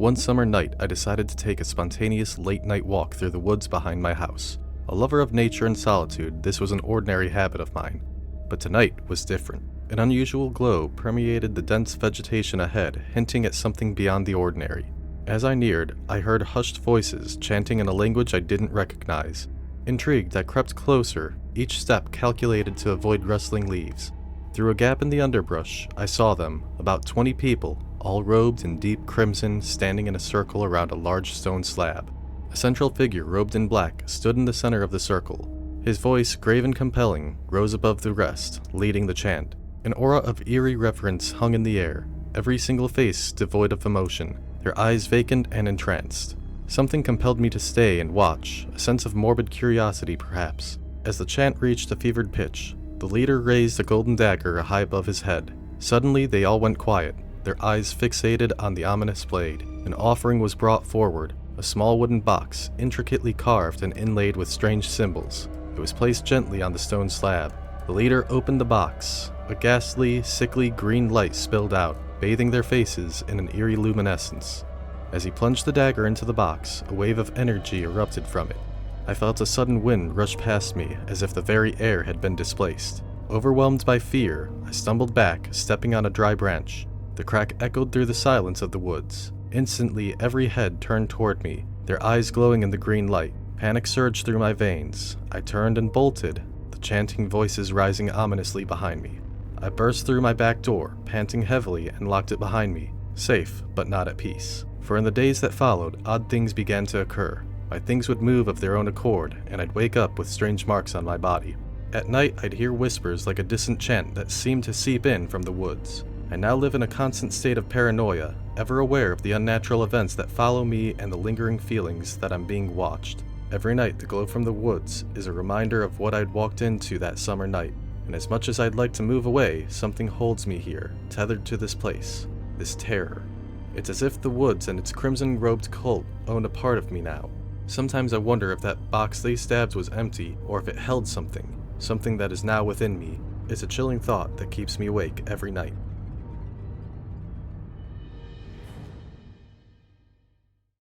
One summer night, I decided to take a spontaneous late-night walk through the woods behind my house. A lover of nature and solitude, this was an ordinary habit of mine. But tonight was different. An unusual glow permeated the dense vegetation ahead, hinting at something beyond the ordinary. As I neared, I heard hushed voices chanting in a language I didn't recognize. Intrigued, I crept closer, each step calculated to avoid rustling leaves. Through a gap in the underbrush, I saw them, about 20 people, all robed in deep crimson, standing in a circle around a large stone slab. A central figure robed in black stood in the center of the circle. His voice, grave and compelling, rose above the rest, leading the chant. An aura of eerie reverence hung in the air, every single face devoid of emotion, their eyes vacant and entranced. Something compelled me to stay and watch, a sense of morbid curiosity perhaps. As the chant reached a fevered pitch, the leader raised a golden dagger high above his head. Suddenly they all went quiet, their eyes fixated on the ominous blade. An offering was brought forward, a small wooden box, intricately carved and inlaid with strange symbols. It was placed gently on the stone slab. The leader opened the box. A ghastly, sickly green light spilled out, bathing their faces in an eerie luminescence. As he plunged the dagger into the box, a wave of energy erupted from it. I felt a sudden wind rush past me, as if the very air had been displaced. Overwhelmed by fear, I stumbled back, stepping on a dry branch. The crack echoed through the silence of the woods. Instantly, every head turned toward me, their eyes glowing in the green light. Panic surged through my veins. I turned and bolted, the chanting voices rising ominously behind me. I burst through my back door, panting heavily, and locked it behind me, safe but not at peace. For in the days that followed, odd things began to occur. My things would move of their own accord, and I'd wake up with strange marks on my body. At night, I'd hear whispers like a distant chant that seemed to seep in from the woods. I now live in a constant state of paranoia, ever aware of the unnatural events that follow me and the lingering feelings that I'm being watched. Every night, the glow from the woods is a reminder of what I'd walked into that summer night. And as much as I'd like to move away, something holds me here, tethered to this place, this terror. It's as if the woods and its crimson-robed cult owned a part of me now. Sometimes I wonder if that box they stabbed was empty, or if it held something that is now within me. It's a chilling thought that keeps me awake every night.